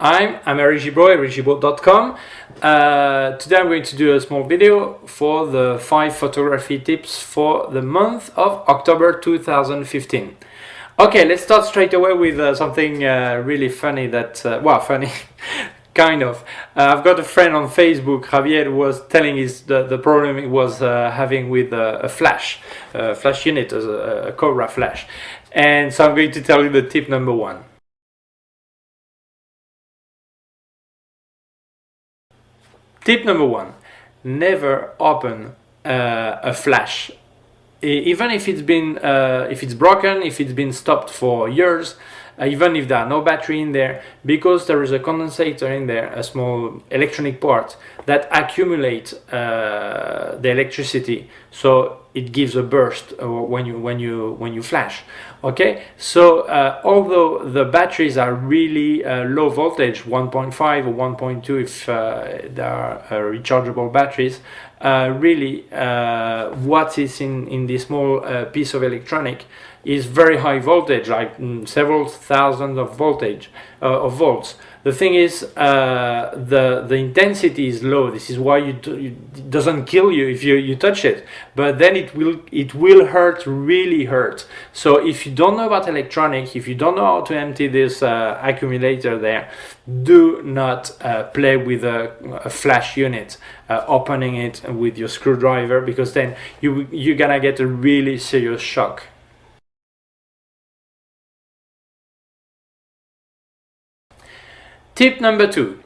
I'm Eric Gimbal, ericgimbal.com. Today I'm going to do a small video for the 5 photography tips for the month of October 2015. Okay, let's start straight away with something really funny that, well, funny, kind of. I've got a friend on Facebook, Javier, who was telling the problem he was having with a flash unit, a Cobra flash. And so I'm going to tell you the tip number 1. Tip number 1, never open a flash. Even if it's been, if it's broken, if it's been stopped for years, even if there are no battery in there, because there is a condensator in there, a small electronic part that accumulates the electricity, so it gives a burst when you flash. Okay, so although the batteries are really low voltage, 1.5 or 1.2 if they are rechargeable batteries, really what is in this small piece of electronic is very high voltage, like several thousands of voltage of volts. The thing is, the intensity is low. This is why it doesn't kill you if you touch it, but then it will hurt, really hurt. So if you don't know about electronics, if you don't know how to empty this accumulator there, do not play with a flash unit, opening it with your screwdriver, because then you're gonna get a really serious shock. Tip number 2.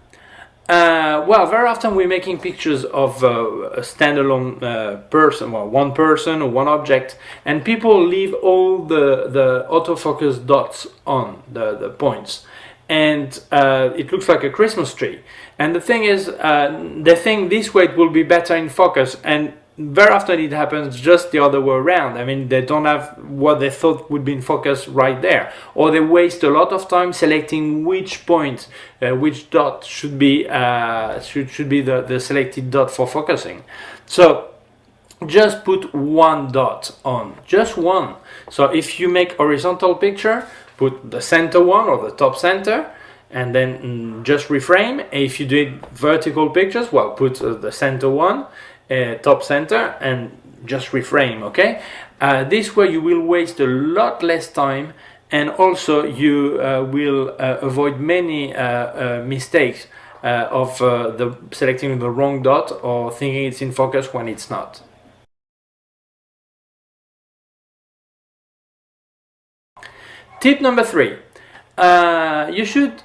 Well, very often we're making pictures of a standalone person, well, one person or one object, and people leave all the autofocus dots on, the points, and it looks like a Christmas tree. And the thing is, they think this way it will be better in focus, and very often it happens just the other way around. I mean, they don't have what they thought would be in focus right there, or they waste a lot of time selecting which point, which dot should be the selected dot for focusing. So just put one dot on, just one. So if you make horizontal picture, put the center one or the top center, and then just reframe. If you did vertical pictures, well, put the center one, top center, and just reframe. Okay, this way you will waste a lot less time, and also you will avoid many mistakes of selecting the wrong dot or thinking it's in focus when it's not. Tip number 3. You should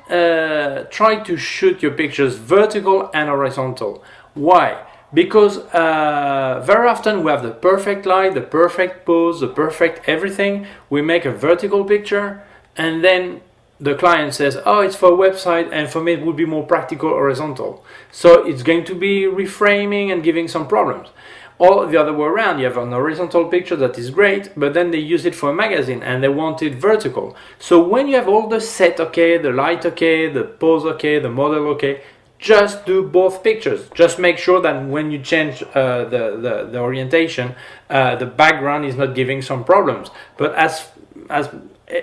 try to shoot your pictures vertical and horizontal. Why? Because very often we have the perfect light, the perfect pose, the perfect everything. We make a vertical picture, and then the client says, oh, it's for a website, and for me it would be more practical horizontal. So it's going to be reframing and giving some problems. Or the other way around, you have an horizontal picture that is great, but then they use it for a magazine and they want it vertical. So when you have all the set okay, the light okay, the pose okay, the model okay, just do both pictures. Just make sure that when you change the orientation, the background is not giving some problems. But as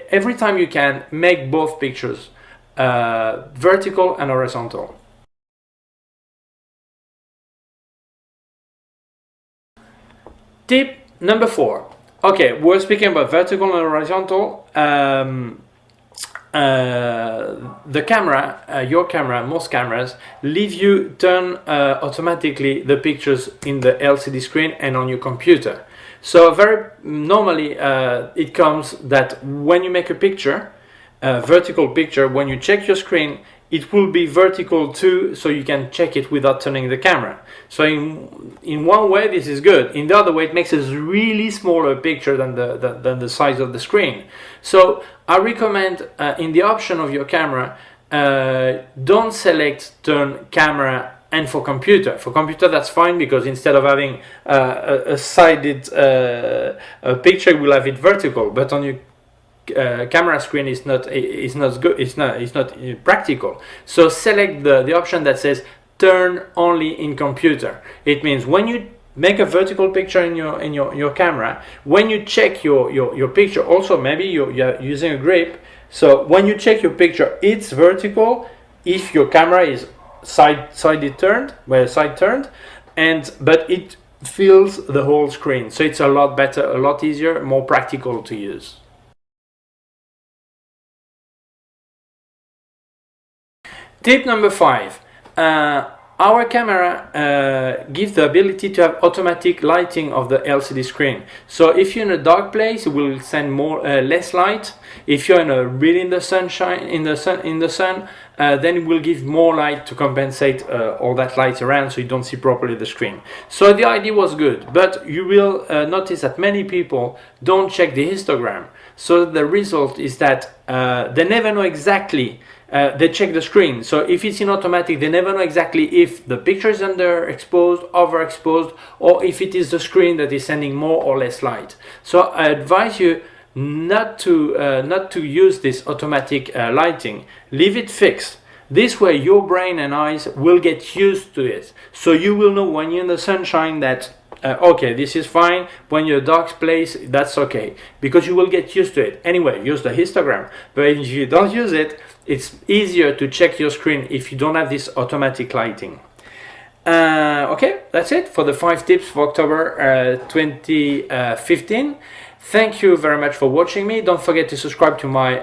every time you can, make both pictures vertical and horizontal. Tip number 4. Okay, we're speaking about vertical and horizontal. The camera, your camera, most cameras leave you turn automatically the pictures in the LCD screen and on your computer. So very normally it comes that when you make a picture, vertical picture, when you check your screen, it will be vertical too, so you can check it without turning the camera. So in one way this is good. In the other way it makes a really smaller picture than the size of the screen. So I recommend in the option of your camera, don't select turn camera and for computer. For computer that's fine, because instead of having a sided picture, we'll have it vertical. But on your camera screen is not good. It's not practical. So select the option that says turn only in computer. It means when you make a vertical picture in your camera, when you check your picture, also maybe you're using a grip, so when you check your picture it's vertical, if your camera is side turned, but it fills the whole screen, so it's a lot better, a lot easier, more practical to use. Tip number 5. Our camera gives the ability to have automatic lighting of the LCD screen. So if you're in a dark place, it will send less light. If you're really in the sunshine, in the sun, then it will give more light to compensate all that light around, so you don't see properly the screen. So the idea was good, but you will notice that many people don't check the histogram. So the result is that they never know exactly. They check the screen, so if it's in automatic, they never know exactly if the picture is underexposed, overexposed, or if it is the screen that is sending more or less light. So I advise you not to use this automatic lighting. Leave it fixed. This way your brain and eyes will get used to it, so you will know when you're in the sunshine that okay, this is fine. When you're in a dark place, that's okay, because you will get used to it. Anyway, use the histogram, but if you don't use it, it's easier to check your screen if you don't have this automatic lighting. Okay, that's it for the 5 tips for October 2015. Thank you very much for watching me. Don't forget to subscribe to my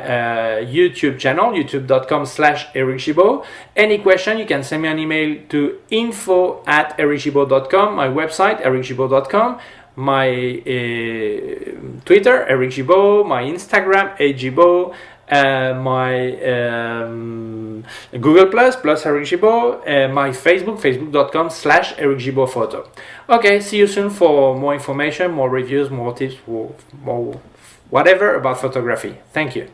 YouTube channel, youtube.com/ericgibaud. Any question, you can send me an email to info@ericgibaud.com, my website, ericgibaud.com, my Twitter, ericgibaud, my Instagram, agibaud, my Google plus Eric Gibaud, my Facebook, facebook.com/ericgibaudphoto. Okay, see you soon for more information, more reviews, more tips, more whatever about photography. Thank you.